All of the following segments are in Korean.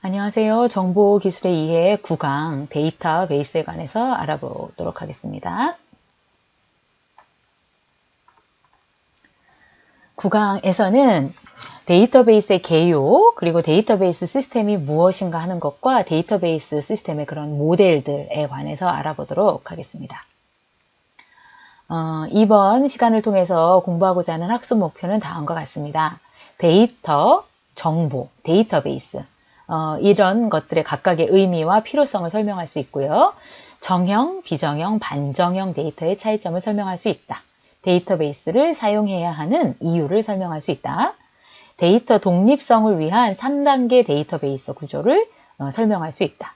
안녕하세요. 정보기술의 이해 9강 데이터베이스에 관해서 알아보도록 하겠습니다. 9강에서는 데이터베이스의 개요, 그리고 데이터베이스 시스템이 무엇인가 하는 것과 데이터베이스 시스템의 그런 모델들에 관해서 알아보도록 하겠습니다. 이번 시간을 통해서 공부하고자 하는 학습 목표는 다음과 같습니다. 데이터, 정보, 데이터베이스. 이런 것들의 각각의 의미와 필요성을 설명할 수 있고요. 정형, 비정형, 반정형 데이터의 차이점을 설명할 수 있다. 데이터베이스를 사용해야 하는 이유를 설명할 수 있다. 데이터 독립성을 위한 3단계 데이터베이스 구조를 설명할 수 있다.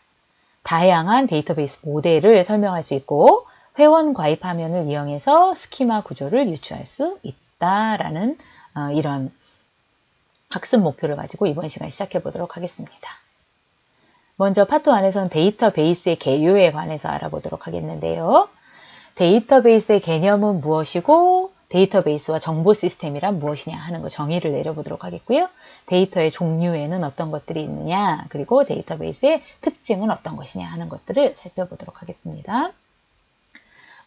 다양한 데이터베이스 모델을 설명할 수 있고 회원 가입 화면을 이용해서 스키마 구조를 유추할 수 있다라는 이런 학습 목표를 가지고 이번 시간 시작해 보도록 하겠습니다. 먼저 파트 1에서는 데이터베이스의 개요에 관해서 알아보도록 하겠는데요. 데이터베이스의 개념은 무엇이고 데이터베이스와 정보 시스템이란 무엇이냐 하는 거 정의를 내려보도록 하겠고요. 데이터의 종류에는 어떤 것들이 있느냐, 그리고 데이터베이스의 특징은 어떤 것이냐 하는 것들을 살펴보도록 하겠습니다.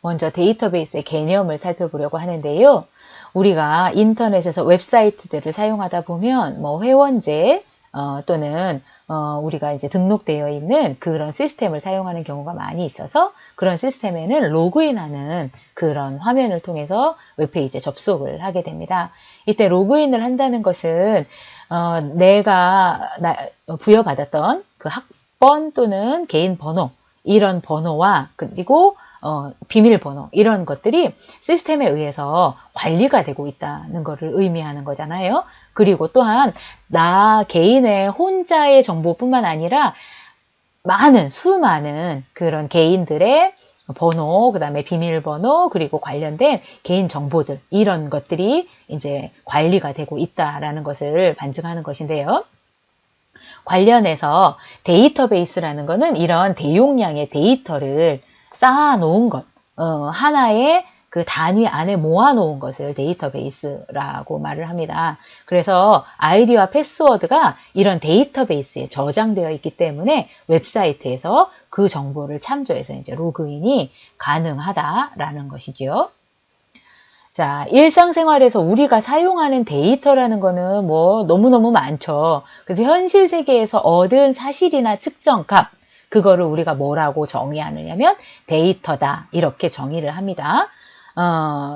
먼저 데이터베이스의 개념을 살펴보려고 하는데요. 우리가 인터넷에서 웹사이트들을 사용하다 보면 뭐 회원제 또는 우리가 이제 등록되어 있는 그런 시스템을 사용하는 경우가 많이 있어서 그런 시스템에는 로그인하는 그런 화면을 통해서 웹페이지에 접속을 하게 됩니다. 이때 로그인을 한다는 것은 내가 부여받았던 그 학번 또는 개인 번호 이런 번호와 그리고 비밀번호 이런 것들이 시스템에 의해서 관리가 되고 있다는 것을 의미하는 거잖아요. 그리고 또한 나 개인의 혼자의 정보뿐만 아니라 수많은 그런 개인들의 번호, 그 다음에 비밀번호, 그리고 관련된 개인 정보들 이런 것들이 이제 관리가 되고 있다라는 것을 반증하는 것인데요. 관련해서 데이터베이스라는 것은 이런 대용량의 데이터를 쌓아놓은 것, 하나의 그 단위 안에 모아놓은 것을 데이터베이스라고 말을 합니다. 그래서 아이디와 패스워드가 이런 데이터베이스에 저장되어 있기 때문에 웹사이트에서 그 정보를 참조해서 이제 로그인이 가능하다라는 것이죠. 자, 일상생활에서 우리가 사용하는 데이터라는 거는 뭐 너무너무 많죠. 그래서 현실 세계에서 얻은 사실이나 측정 값, 그거를 우리가 뭐라고 정의하느냐면 데이터다 이렇게 정의를 합니다.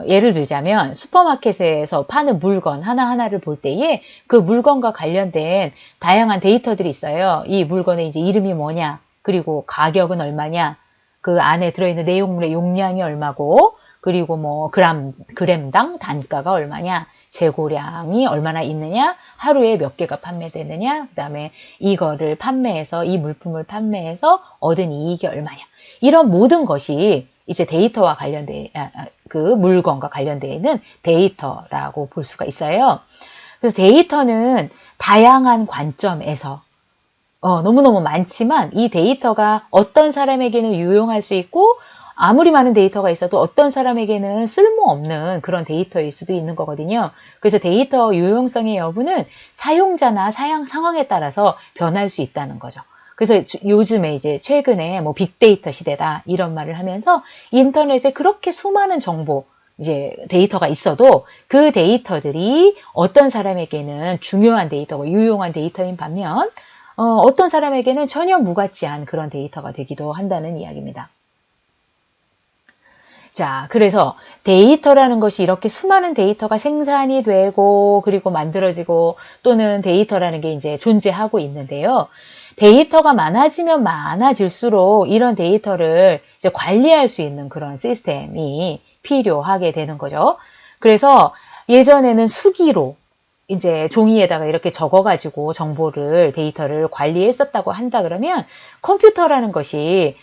예를 들자면 슈퍼마켓에서 파는 물건 하나하나를 볼 때에 그 물건과 관련된 다양한 데이터들이 있어요. 이 물건의 이제 이름이 뭐냐, 그리고 가격은 얼마냐, 그 안에 들어있는 내용물의 용량이 얼마고, 그리고 뭐 그램당 단가가 얼마냐, 재고량이 얼마나 있느냐, 하루에 몇 개가 판매되느냐, 그 다음에 이거를 판매해서 이 물품을 판매해서 얻은 이익이 얼마냐, 이런 모든 것이 이제 데이터와 그 물건과 관련되어 있는 데이터라고 볼 수가 있어요. 그래서 데이터는 다양한 관점에서 너무너무 많지만 이 데이터가 어떤 사람에게는 유용할 수 있고 아무리 많은 데이터가 있어도 어떤 사람에게는 쓸모없는 그런 데이터일 수도 있는 거거든요. 그래서 데이터 유용성의 여부는 사용자나 사용 상황에 따라서 변할 수 있다는 거죠. 그래서 요즘에 이제 최근에 뭐 빅데이터 시대다 이런 말을 하면서 인터넷에 그렇게 수많은 정보 이제 데이터가 있어도 그 데이터들이 어떤 사람에게는 중요한 데이터고 유용한 데이터인 반면 어떤 사람에게는 전혀 무가치한 그런 데이터가 되기도 한다는 이야기입니다. 자, 그래서 데이터라는 것이 이렇게 수많은 데이터가 생산이 되고 그리고 만들어지고 또는 데이터라는 게 이제 존재하고 있는데요. 데이터가 많아지면 많아질수록 이런 데이터를 이제 관리할 수 있는 그런 시스템이 필요하게 되는 거죠. 그래서 예전에는 수기로 이제 종이에다가 이렇게 적어가지고 데이터를 관리했었다고 한다 그러면 컴퓨터라는 것이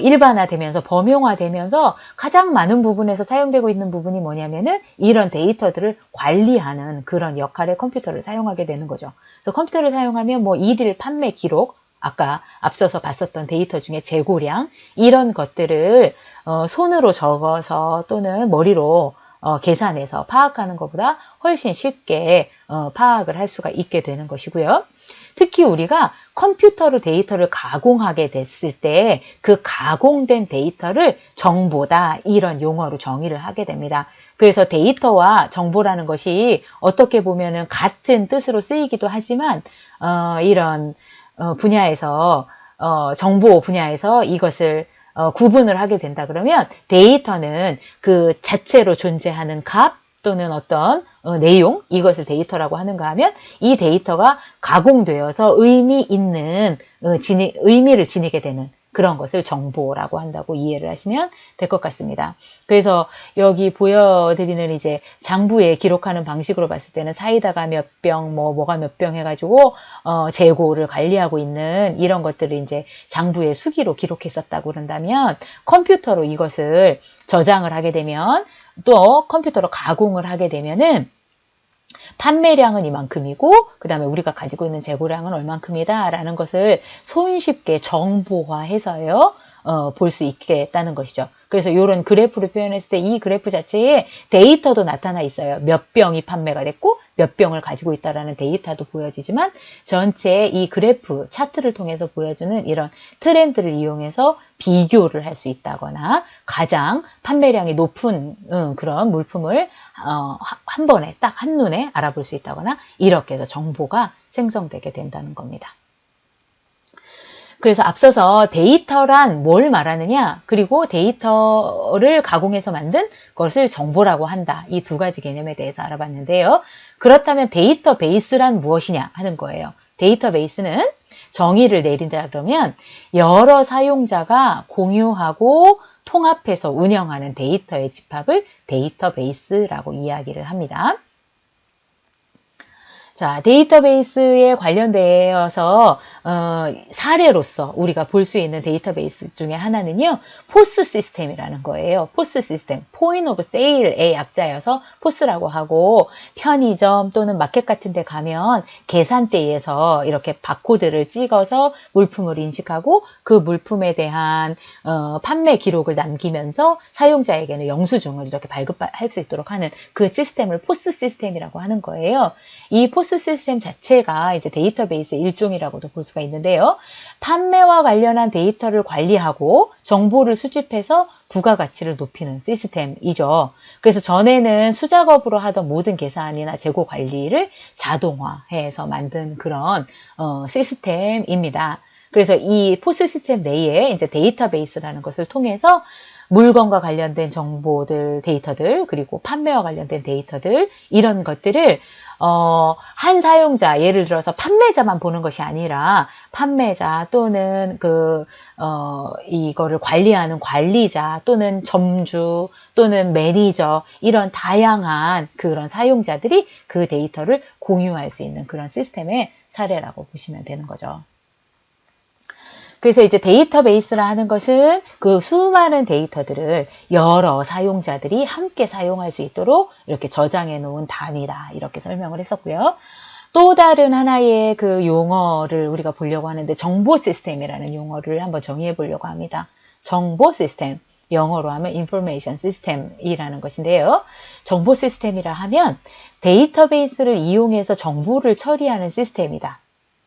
일반화되면서 범용화되면서 가장 많은 부분에서 사용되고 있는 부분이 뭐냐면은 이런 데이터들을 관리하는 그런 역할의 컴퓨터를 사용하게 되는 거죠. 그래서 컴퓨터를 사용하면 뭐 일일 판매 기록, 아까 앞서서 봤었던 데이터 중에 재고량 이런 것들을 손으로 적어서 또는 머리로 계산해서 파악하는 것보다 훨씬 쉽게 파악을 할 수가 있게 되는 것이고요. 특히 우리가 컴퓨터로 데이터를 가공하게 됐을 때 그 가공된 데이터를 정보다 이런 용어로 정의를 하게 됩니다. 그래서 데이터와 정보라는 것이 어떻게 보면은 같은 뜻으로 쓰이기도 하지만 이런 분야에서 정보 분야에서 이것을 구분을 하게 된다 그러면 데이터는 그 자체로 존재하는 값 또는 어떤 내용 이것을 데이터라고 하는가 하면 이 데이터가 가공되어서 의미를 지니게 되는 그런 것을 정보라고 한다고 이해를 하시면 될 것 같습니다. 그래서 여기 보여드리는 이제 장부에 기록하는 방식으로 봤을 때는 사이다가 몇 병, 뭐가 몇 병 해가지고 재고를 관리하고 있는 이런 것들을 이제 장부에 수기로 기록했었다고 그런다면 컴퓨터로 이것을 저장을 하게 되면 또 컴퓨터로 가공을 하게 되면은 판매량은 이만큼이고 그 다음에 우리가 가지고 있는 재고량은 얼만큼이다 라는 것을 손쉽게 정보화해서요 볼 수 있겠다는 것이죠. 그래서 이런 그래프를 표현했을 때 이 그래프 자체에 데이터도 나타나 있어요. 몇 병이 판매가 됐고 몇 병을 가지고 있다라는 데이터도 보여지지만 전체 이 그래프 차트를 통해서 보여주는 이런 트렌드를 이용해서 비교를 할 수 있다거나 가장 판매량이 높은 그런 물품을 한 번에 딱 한눈에 알아볼 수 있다거나 이렇게 해서 정보가 생성되게 된다는 겁니다. 그래서 앞서서 데이터란 뭘 말하느냐 그리고 데이터를 가공해서 만든 것을 정보라고 한다. 이 두 가지 개념에 대해서 알아봤는데요. 그렇다면 데이터베이스란 무엇이냐 하는 거예요. 데이터베이스는 정의를 내린다 그러면 여러 사용자가 공유하고 통합해서 운영하는 데이터의 집합을 데이터베이스라고 이야기를 합니다. 자, 데이터베이스에 관련되어서 사례로서 우리가 볼 수 있는 데이터베이스 중에 하나는요. 포스 시스템이라는 거예요. 포스 시스템, 포인트 오브 세일의 약자여서 포스라고 하고 편의점 또는 마켓 같은 데 가면 계산대에서 이렇게 바코드를 찍어서 물품을 인식하고 그 물품에 대한 판매 기록을 남기면서 사용자에게는 영수증을 이렇게 발급할 수 있도록 하는 그 시스템을 포스 시스템이라고 하는 거예요. 이 포스 시스템 자체가 이제 데이터베이스의 일종이라고도 볼 수가 있는데요. 판매와 관련한 데이터를 관리하고 정보를 수집해서 부가가치를 높이는 시스템이죠. 그래서 전에는 수작업으로 하던 모든 계산이나 재고 관리를 자동화해서 만든 그런 시스템입니다. 그래서 이 포스 시스템 내에 이제 데이터베이스라는 것을 통해서 물건과 관련된 정보들, 데이터들, 그리고 판매와 관련된 데이터들, 이런 것들을 한 사용자, 예를 들어서 판매자만 보는 것이 아니라 판매자 또는 이거를 관리하는 관리자 또는 점주 또는 매니저 이런 다양한 그런 사용자들이 그 데이터를 공유할 수 있는 그런 시스템의 사례라고 보시면 되는 거죠. 그래서 이제 데이터베이스라 하는 것은 그 수많은 데이터들을 여러 사용자들이 함께 사용할 수 있도록 이렇게 저장해 놓은 단위다. 이렇게 설명을 했었고요. 또 다른 하나의 그 용어를 우리가 보려고 하는데 정보 시스템이라는 용어를 한번 정의해 보려고 합니다. 정보 시스템. 영어로 하면 information system이라는 것인데요. 정보 시스템이라 하면 데이터베이스를 이용해서 정보를 처리하는 시스템이다.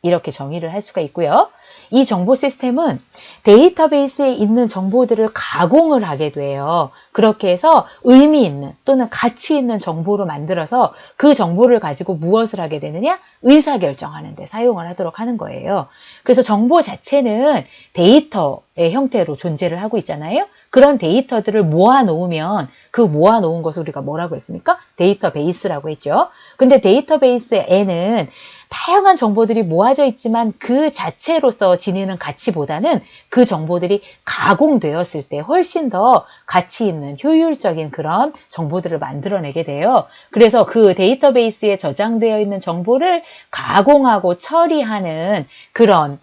이렇게 정의를 할 수가 있고요. 이 정보 시스템은 데이터베이스에 있는 정보들을 가공을 하게 돼요. 그렇게 해서 의미 있는 또는 가치 있는 정보로 만들어서 그 정보를 가지고 무엇을 하게 되느냐? 의사결정하는 데 사용을 하도록 하는 거예요. 그래서 정보 자체는 데이터의 형태로 존재를 하고 있잖아요. 그런 데이터들을 모아놓으면 그 모아놓은 것을 우리가 뭐라고 했습니까? 데이터베이스라고 했죠. 근데 데이터베이스에는 다양한 정보들이 모아져 있지만 그 자체로서 지니는 가치보다는 그 정보들이 가공되었을 때 훨씬 더 가치 있는 효율적인 그런 정보들을 만들어내게 돼요. 그래서 그 데이터베이스에 저장되어 있는 정보를 가공하고 처리하는 그런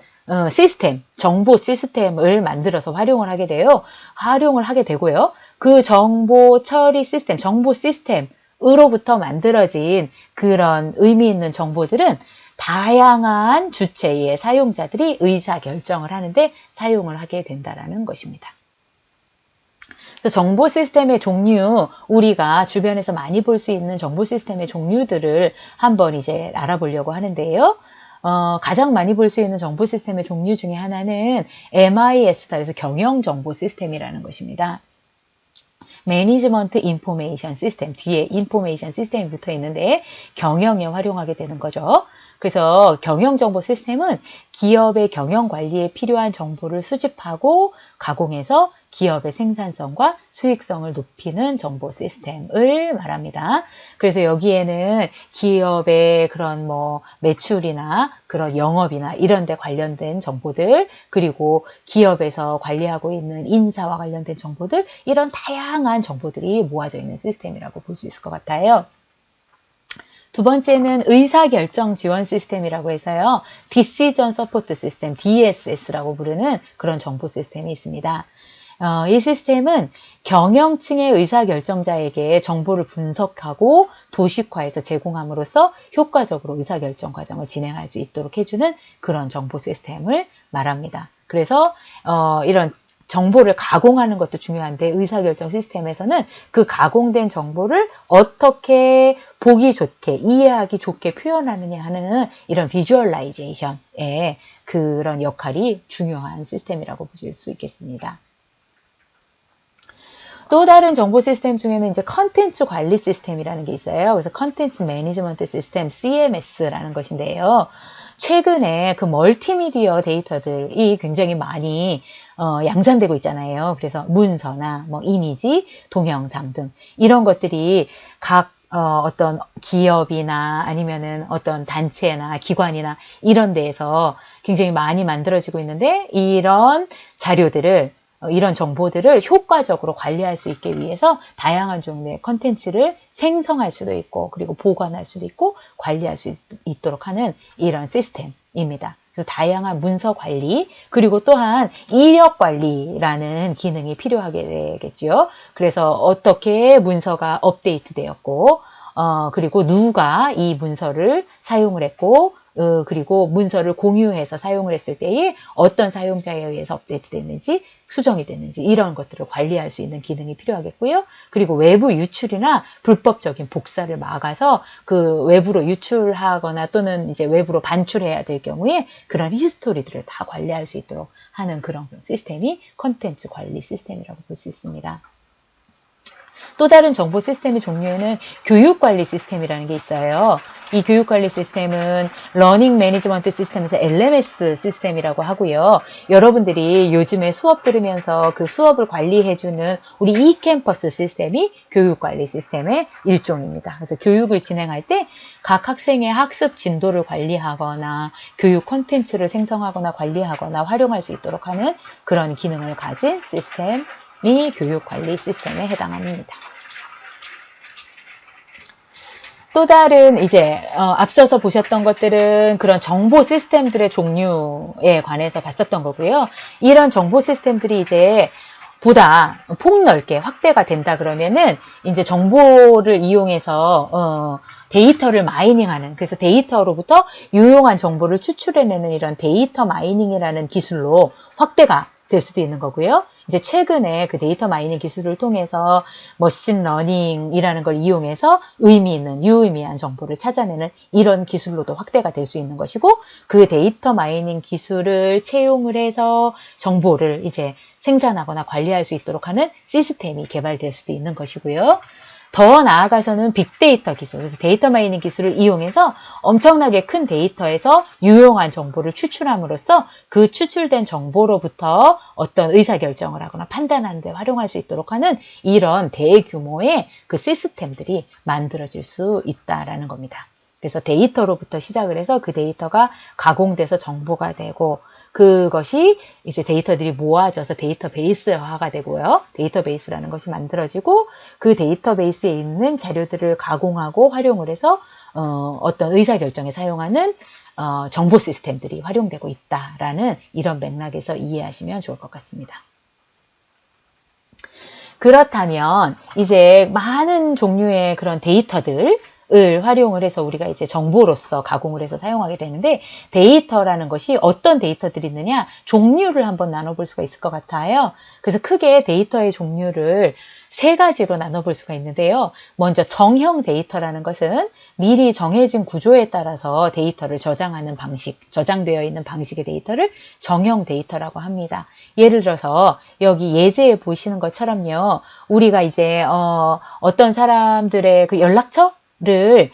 시스템, 정보 시스템을 만들어서 활용을 하게 되고요. 그 정보 처리 시스템, 정보 시스템으로부터 만들어진 그런 의미 있는 정보들은 다양한 주체의 사용자들이 의사결정을 하는데 사용을 하게 된다는 것입니다. 그래서 정보 시스템의 종류, 우리가 주변에서 많이 볼 수 있는 정보 시스템의 종류들을 한번 이제 알아보려고 하는데요. 가장 많이 볼 수 있는 정보 시스템의 종류 중에 하나는 MIS다. 그래서 경영 정보 시스템이라는 것입니다. 매니지먼트 인포메이션 시스템, 뒤에 인포메이션 시스템이 붙어 있는데 경영에 활용하게 되는 거죠. 그래서 경영정보 시스템은 기업의 경영 관리에 필요한 정보를 수집하고 가공해서 기업의 생산성과 수익성을 높이는 정보 시스템을 말합니다. 그래서 여기에는 기업의 그런 뭐 매출이나 그런 영업이나 이런 데 관련된 정보들, 그리고 기업에서 관리하고 있는 인사와 관련된 정보들, 이런 다양한 정보들이 모아져 있는 시스템이라고 볼 수 있을 것 같아요. 두 번째는 의사결정 지원 시스템이라고 해서요. Decision Support System, DSS라고 부르는 그런 정보 시스템이 있습니다. 이 시스템은 경영층의 의사결정자에게 정보를 분석하고 도식화해서 제공함으로써 효과적으로 의사결정 과정을 진행할 수 있도록 해주는 그런 정보 시스템을 말합니다. 그래서 이런 정보를 가공하는 것도 중요한데 의사결정 시스템에서는 그 가공된 정보를 어떻게 보기 좋게, 이해하기 좋게 표현하느냐 하는 이런 비주얼라이제이션의 그런 역할이 중요한 시스템이라고 보실 수 있겠습니다. 또 다른 정보 시스템 중에는 이제 컨텐츠 관리 시스템이라는 게 있어요. 그래서 컨텐츠 매니지먼트 시스템, CMS라는 것인데요. 최근에 그 멀티미디어 데이터들이 굉장히 많이 양산되고 있잖아요. 그래서 문서나 뭐 이미지, 동영상 등 이런 것들이 각 어떤 기업이나 아니면은 어떤 단체나 기관이나 이런 데에서 굉장히 많이 만들어지고 있는데 이런 자료들을 이런 정보들을 효과적으로 관리할 수 있게 위해서 다양한 종류의 컨텐츠를 생성할 수도 있고 그리고 보관할 수도 있고 관리할 수 있도록 하는 이런 시스템입니다. 그래서 다양한 문서 관리 그리고 또한 이력 관리라는 기능이 필요하게 되겠죠. 그래서 어떻게 문서가 업데이트 되었고 그리고 누가 이 문서를 사용을 했고 그리고 문서를 공유해서 사용을 했을 때에 어떤 사용자에 의해서 업데이트 됐는지 수정이 됐는지 이런 것들을 관리할 수 있는 기능이 필요하겠고요. 그리고 외부 유출이나 불법적인 복사를 막아서 그 외부로 유출하거나 또는 이제 외부로 반출해야 될 경우에 그런 히스토리들을 다 관리할 수 있도록 하는 그런 시스템이 컨텐츠 관리 시스템이라고 볼 수 있습니다. 또 다른 정보 시스템의 종류에는 교육관리 시스템이라는 게 있어요. 이 교육관리 시스템은 러닝 매니지먼트 시스템에서 LMS 시스템이라고 하고요. 여러분들이 요즘에 수업 들으면서 그 수업을 관리해주는 우리 e캠퍼스 시스템이 교육관리 시스템의 일종입니다. 그래서 교육을 진행할 때 각 학생의 학습 진도를 관리하거나 교육 콘텐츠를 생성하거나 관리하거나 활용할 수 있도록 하는 그런 기능을 가진 시스템이 교육관리 시스템에 해당합니다. 또 다른 이제 앞서서 보셨던 것들은 그런 정보 시스템들의 종류에 관해서 봤었던 거고요. 이런 정보 시스템들이 이제 보다 폭넓게 확대가 된다 그러면은 이제 정보를 이용해서 데이터를 마이닝하는 그래서 데이터로부터 유용한 정보를 추출해내는 이런 데이터 마이닝이라는 기술로 확대가 될 수도 있는 거고요. 이제 최근에 그 데이터 마이닝 기술을 통해서 머신 러닝이라는 걸 이용해서 의미 있는 유의미한 정보를 찾아내는 이런 기술로도 확대가 될 수 있는 것이고 그 데이터 마이닝 기술을 채용을 해서 정보를 이제 생산하거나 관리할 수 있도록 하는 시스템이 개발될 수도 있는 것이고요. 더 나아가서는 빅데이터 기술, 그래서 데이터 마이닝 기술을 이용해서 엄청나게 큰 데이터에서 유용한 정보를 추출함으로써 그 추출된 정보로부터 어떤 의사결정을 하거나 판단하는 데 활용할 수 있도록 하는 이런 대규모의 그 시스템들이 만들어질 수 있다라는 겁니다. 그래서 데이터로부터 시작을 해서 그 데이터가 가공돼서 정보가 되고 그것이 이제 데이터들이 모아져서 데이터베이스화가 되고요. 데이터베이스라는 것이 만들어지고 그 데이터베이스에 있는 자료들을 가공하고 활용을 해서 어떤 의사결정에 사용하는 정보 시스템들이 활용되고 있다라는 이런 맥락에서 이해하시면 좋을 것 같습니다. 그렇다면 이제 많은 종류의 그런 데이터들 을 활용을 해서 우리가 이제 정보로서 가공을 해서 사용하게 되는데, 데이터라는 것이 어떤 데이터들이 있느냐, 종류를 한번 나눠볼 수가 있을 것 같아요. 그래서 크게 데이터의 종류를 세 가지로 나눠볼 수가 있는데요. 먼저 정형 데이터라는 것은 미리 정해진 구조에 따라서 데이터를 저장하는 방식, 저장되어 있는 방식의 데이터를 정형 데이터라고 합니다. 예를 들어서 여기 예제에 보시는 것처럼요, 우리가 이제 어떤 사람들의 그 연락처를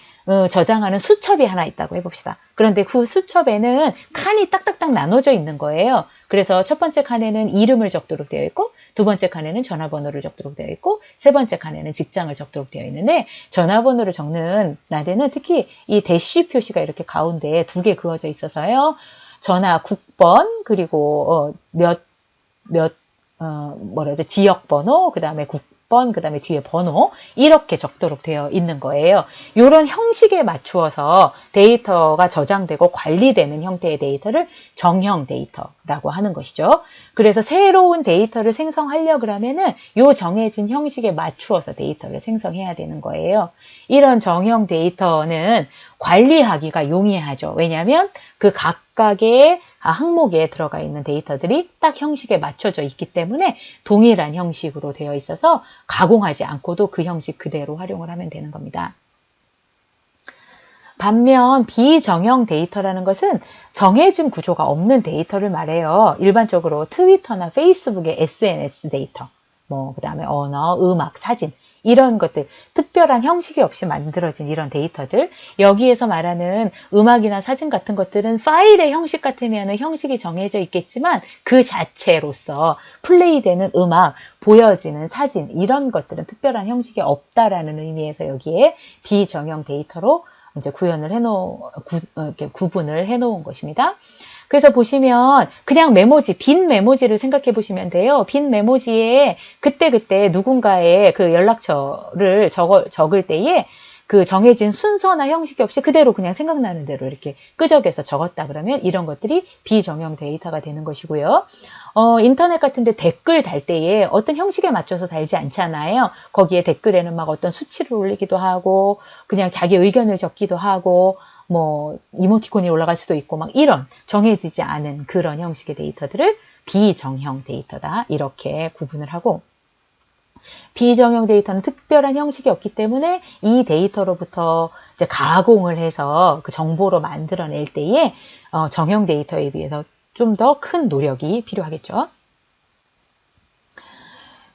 저장하는 수첩이 하나 있다고 해봅시다. 그런데 그 수첩에는 칸이 딱딱딱 나눠져 있는 거예요. 그래서 첫 번째 칸에는 이름을 적도록 되어 있고, 두 번째 칸에는 전화번호를 적도록 되어 있고, 세 번째 칸에는 직장을 적도록 되어 있는데, 전화번호를 적는 라인에는 특히 이 대쉬 표시가 이렇게 가운데에 두 개 그어져 있어서요, 전화 국번, 그리고 지역번호, 그 다음에 국번, 그 다음에 뒤에 번호, 이렇게 적도록 되어 있는 거예요. 이런 형식에 맞추어서 데이터가 저장되고 관리되는 형태의 데이터를 정형 데이터라고 하는 것이죠. 그래서 새로운 데이터를 생성하려고 하면은 이 정해진 형식에 맞추어서 데이터를 생성해야 되는 거예요. 이런 정형 데이터는 관리하기가 용이하죠. 왜냐하면 그 각각의 항목에 들어가 있는 데이터들이 딱 형식에 맞춰져 있기 때문에 동일한 형식으로 되어 있어서 가공하지 않고도 그 형식 그대로 활용을 하면 되는 겁니다. 반면 비정형 데이터라는 것은 정해진 구조가 없는 데이터를 말해요. 일반적으로 트위터나 페이스북의 SNS 데이터, 그 다음에 언어, 음악, 사진, 이런 것들, 특별한 형식이 없이 만들어진 이런 데이터들, 여기에서 말하는 음악이나 사진 같은 것들은 파일의 형식 같으면 형식이 정해져 있겠지만 그 자체로서 플레이되는 음악, 보여지는 사진, 이런 것들은 특별한 형식이 없다라는 의미에서 여기에 비정형 데이터로 이제 구분을 해놓은 것입니다. 그래서 보시면 그냥 메모지, 빈 메모지를 생각해 보시면 돼요. 빈 메모지에 그때그때 누군가의 그 연락처를 적을 때에 그 정해진 순서나 형식이 없이 그대로 그냥 생각나는 대로 이렇게 끄적여서 적었다 그러면 이런 것들이 비정형 데이터가 되는 것이고요. 인터넷 같은 데 댓글 달 때에 어떤 형식에 맞춰서 달지 않잖아요. 거기에 댓글에는 막 어떤 수치를 올리기도 하고, 그냥 자기 의견을 적기도 하고, 이모티콘이 올라갈 수도 있고, 막 이런 정해지지 않은 그런 형식의 데이터들을 비정형 데이터다, 이렇게 구분을 하고, 비정형 데이터는 특별한 형식이 없기 때문에 이 데이터로부터 이제 가공을 해서 그 정보로 만들어낼 때에 정형 데이터에 비해서 좀 더 큰 노력이 필요하겠죠.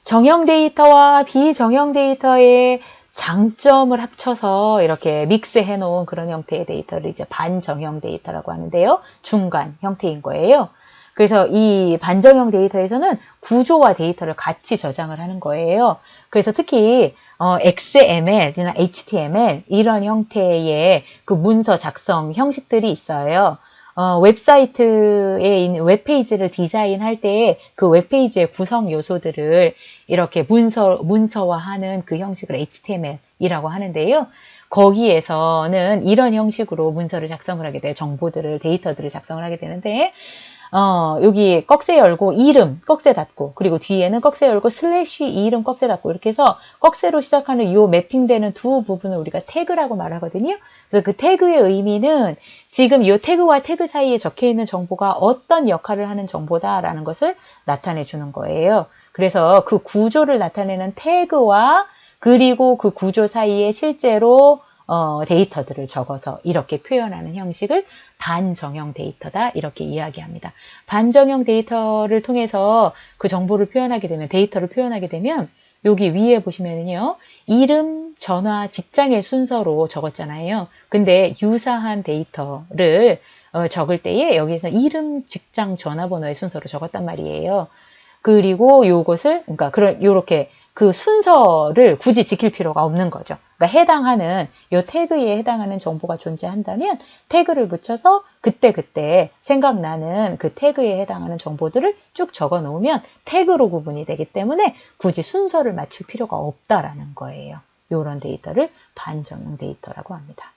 정형 데이터와 비정형 데이터의 장점을 합쳐서 이렇게 믹스해 놓은 그런 형태의 데이터를 이제 반정형 데이터라고 하는데요. 중간 형태인 거예요. 그래서 이 반정형 데이터에서는 구조와 데이터를 같이 저장을 하는 거예요. 그래서 특히 XML이나 HTML 이런 형태의 그 문서 작성 형식들이 있어요. 웹사이트에 있는 웹페이지를 디자인할 때 그 웹페이지의 구성 요소들을 이렇게 문서화하는 그 형식을 HTML이라고 하는데요. 거기에서는 이런 형식으로 문서를 작성을 하게 돼요. 데이터들을 작성을 하게 되는데, 여기 꺽쇠 열고 이름 꺽쇠 닫고, 그리고 뒤에는 꺽쇠 열고 슬래시 이름 꺽쇠 닫고, 이렇게 해서 꺽쇠로 시작하는 이 매핑되는 두 부분을 우리가 태그라고 말하거든요. 그래서 그 태그의 의미는 지금 이 태그와 태그 사이에 적혀 있는 정보가 어떤 역할을 하는 정보다라는 것을 나타내 주는 거예요. 그래서 그 구조를 나타내는 태그와 그리고 그 구조 사이에 실제로 데이터들을 적어서 이렇게 표현하는 형식을 반정형 데이터다, 이렇게 이야기합니다. 반정형 데이터를 통해서 그 정보를 표현하게 되면, 데이터를 표현하게 되면, 여기 위에 보시면은요, 이름, 전화, 직장의 순서로 적었잖아요. 근데 유사한 데이터를 적을 때에 여기서 이름, 직장, 전화번호의 순서로 적었단 말이에요. 그리고 요것을, 요렇게 그 순서를 굳이 지킬 필요가 없는 거죠. 그러니까 해당하는, 요 태그에 해당하는 정보가 존재한다면 태그를 붙여서 그때그때 생각나는 그 태그에 해당하는 정보들을 쭉 적어 놓으면 태그로 구분이 되기 때문에 굳이 순서를 맞출 필요가 없다라는 거예요. 요런 데이터를 반정형 데이터라고 합니다.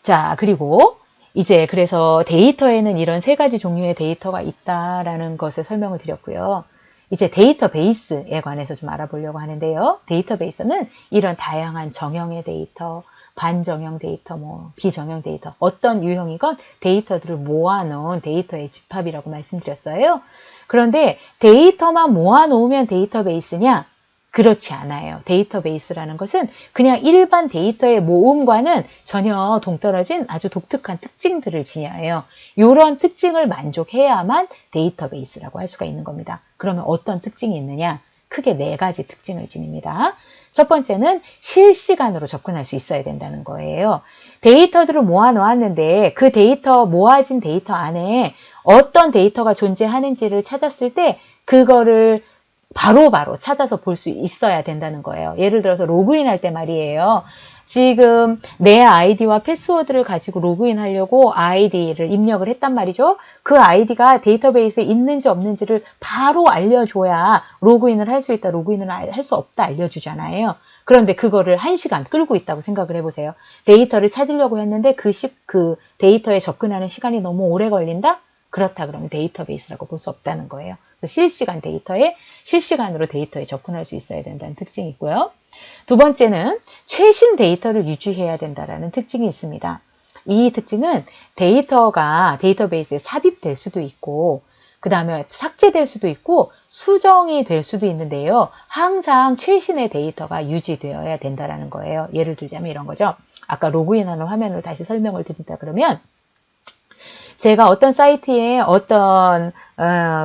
자, 그리고 이제 그래서 데이터에는 이런 세 가지 종류의 데이터가 있다라는 것을 설명을 드렸고요. 이제 데이터베이스에 관해서 좀 알아보려고 하는데요. 데이터베이스는 이런 다양한 정형의 데이터, 반정형 데이터, 비정형 데이터, 어떤 유형이건 데이터들을 모아놓은 데이터의 집합이라고 말씀드렸어요. 그런데 데이터만 모아놓으면 데이터베이스냐? 그렇지 않아요. 데이터베이스라는 것은 그냥 일반 데이터의 모음과는 전혀 동떨어진 아주 독특한 특징들을 지녀요. 이런 특징을 만족해야만 데이터베이스라고 할 수가 있는 겁니다. 그러면 어떤 특징이 있느냐? 크게 4가지 특징을 지닙니다. 첫 번째는 실시간으로 접근할 수 있어야 된다는 거예요. 데이터들을 모아놓았는데 그 모아진 데이터 안에 어떤 데이터가 존재하는지를 찾았을 때 그거를 바로바로 찾아서 볼 수 있어야 된다는 거예요. 예를 들어서 로그인할 때 말이에요. 지금 내 아이디와 패스워드를 가지고 로그인하려고 아이디를 입력을 했단 말이죠. 그 아이디가 데이터베이스에 있는지 없는지를 바로 알려줘야 로그인을 할 수 있다, 로그인을 할 수 없다 알려주잖아요. 그런데 그거를 1시간 끌고 있다고 생각을 해보세요. 데이터를 찾으려고 했는데 그 데이터에 접근하는 시간이 너무 오래 걸린다? 그렇다 그러면 데이터베이스라고 볼 수 없다는 거예요. 실시간으로 데이터에 접근할 수 있어야 된다는 특징이 있고요. 두 번째는 최신 데이터를 유지해야 된다는 특징이 있습니다. 이 특징은 데이터가 데이터베이스에 삽입될 수도 있고 그 다음에 삭제될 수도 있고 수정이 될 수도 있는데요. 항상 최신의 데이터가 유지되어야 된다는 거예요. 예를 들자면 이런 거죠. 아까 로그인하는 화면을 다시 설명을 드린다 그러면 제가 어떤 사이트에 어떤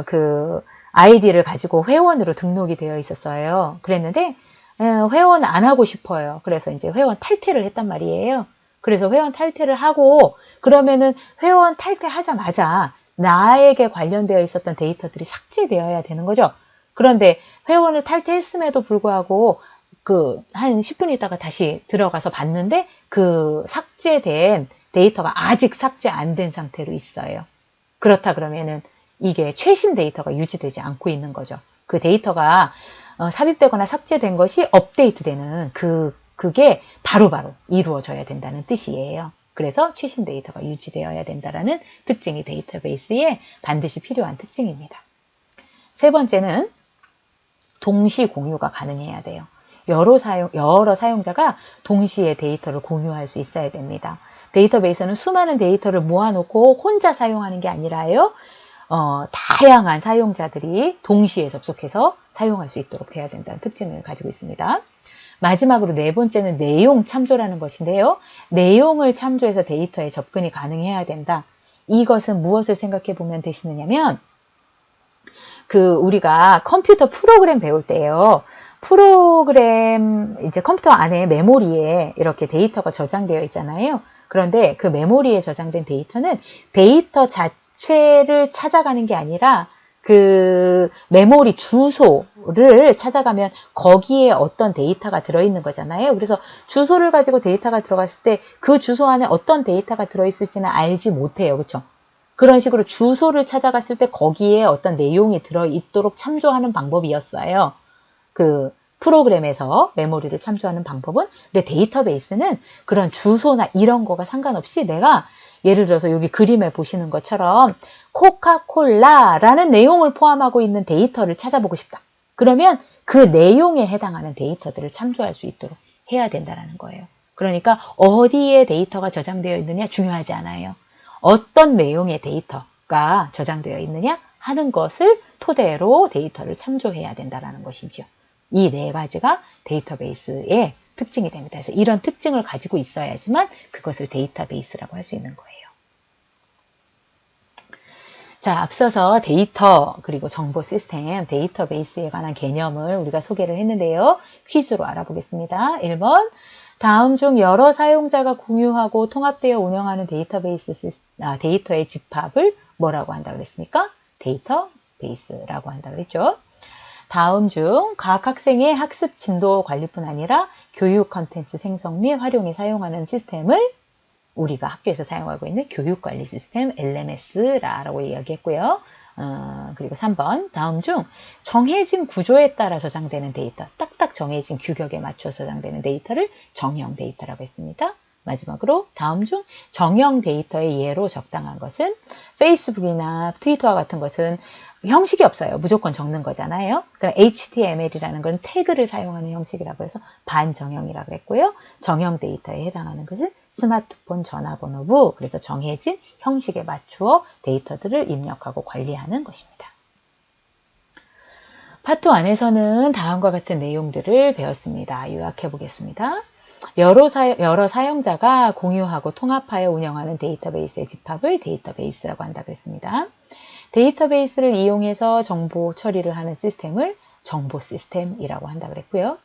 그 아이디를 가지고 회원으로 등록이 되어 있었어요. 그랬는데 회원 안 하고 싶어요. 그래서 이제 회원 탈퇴를 했단 말이에요. 그래서 회원 탈퇴를 하고 그러면은 회원 탈퇴하자마자 나에게 관련되어 있었던 데이터들이 삭제되어야 되는 거죠. 그런데 회원을 탈퇴했음에도 불구하고 한 10분 있다가 다시 들어가서 봤는데 그 삭제된 데이터가 아직 삭제 안 된 상태로 있어요. 그렇다 그러면은 이게 최신 데이터가 유지되지 않고 있는 거죠. 그 데이터가 삽입되거나 삭제된 것이 업데이트되는 그게 바로바로 이루어져야 된다는 뜻이에요. 그래서 최신 데이터가 유지되어야 된다는 특징이 데이터베이스에 반드시 필요한 특징입니다. 세 번째는 동시 공유가 가능해야 돼요. 여러 사용자가 동시에 데이터를 공유할 수 있어야 됩니다. 데이터베이스는 수많은 데이터를 모아놓고 혼자 사용하는 게 아니라요. 다양한 사용자들이 동시에 접속해서 사용할 수 있도록 돼야 된다는 특징을 가지고 있습니다. 마지막으로 4번째는 내용 참조라는 것인데요. 내용을 참조해서 데이터에 접근이 가능해야 된다. 이것은 무엇을 생각해 보면 되시느냐면 우리가 컴퓨터 프로그램 배울 때요. 이제 컴퓨터 안에 메모리에 이렇게 데이터가 저장되어 있잖아요. 그런데 그 메모리에 저장된 데이터는 데이터 자체를 찾아가는 게 아니라 그 메모리 주소를 찾아가면 거기에 어떤 데이터가 들어있는 거잖아요. 그래서 주소를 가지고 데이터가 들어갔을 때 그 주소 안에 어떤 데이터가 들어있을지는 알지 못해요. 그렇죠? 그런 식으로 주소를 찾아갔을 때 거기에 어떤 내용이 들어있도록 참조하는 방법이었어요. 그 프로그램에서 메모리를 참조하는 방법은. 근데 데이터베이스는 그런 주소나 이런 거가 상관없이 내가 예를 들어서 여기 그림에 보시는 것처럼 코카콜라라는 내용을 포함하고 있는 데이터를 찾아보고 싶다. 그러면 그 내용에 해당하는 데이터들을 참조할 수 있도록 해야 된다는 거예요. 그러니까 어디에 데이터가 저장되어 있느냐 중요하지 않아요. 어떤 내용의 데이터가 저장되어 있느냐 하는 것을 토대로 데이터를 참조해야 된다는 것이죠. 이 4가지가 데이터베이스의 특징이 됩니다. 그래서 이런 특징을 가지고 있어야지만 그것을 데이터베이스라고 할 수 있는 거예요. 자, 앞서서 데이터 그리고 정보 시스템, 데이터베이스에 관한 개념을 우리가 소개를 했는데요. 퀴즈로 알아보겠습니다. 1번, 다음 중 여러 사용자가 공유하고 통합되어 운영하는 데이터의 집합을 뭐라고 한다고 그랬습니까? 데이터베이스라고 한다고 그랬죠. 다음 중 각 학생의 학습 진도 관리뿐 아니라 교육 컨텐츠 생성 및 활용에 사용하는 시스템을 우리가 학교에서 사용하고 있는 교육관리 시스템 LMS라고 이야기했고요. 그리고 3번 다음 중 정해진 구조에 따라 저장되는 데이터, 딱딱 정해진 규격에 맞춰 저장되는 데이터를 정형 데이터라고 했습니다. 마지막으로 다음 중 정형 데이터의 예로 적당한 것은 페이스북이나 트위터와 같은 것은 형식이 없어요. 무조건 적는 거잖아요. 그럼 HTML이라는 건 태그를 사용하는 형식이라고 해서 반정형이라고 했고요. 정형 데이터에 해당하는 것은 스마트폰 전화번호부, 그래서 정해진 형식에 맞추어 데이터들을 입력하고 관리하는 것입니다. 파트 1에서는 다음과 같은 내용들을 배웠습니다. 요약해 보겠습니다. 여러 사용자가 공유하고 통합하여 운영하는 데이터베이스의 집합을 데이터베이스라고 한다 그랬습니다. 데이터베이스를 이용해서 정보 처리를 하는 시스템을 정보 시스템이라고 한다 그랬고요.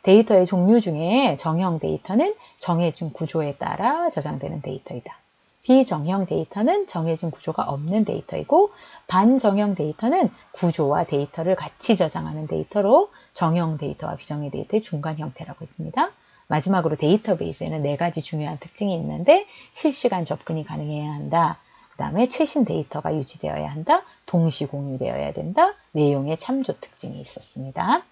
데이터의 종류 중에 정형 데이터는 정해진 구조에 따라 저장되는 데이터이다. 비정형 데이터는 정해진 구조가 없는 데이터이고 반정형 데이터는 구조와 데이터를 같이 저장하는 데이터로 정형 데이터와 비정형 데이터의 중간 형태라고 했습니다. 마지막으로 데이터베이스에는 4가지 중요한 특징이 있는데 실시간 접근이 가능해야 한다. 그 다음에 최신 데이터가 유지되어야 한다. 동시 공유되어야 된다. 내용의 참조 특징이 있었습니다.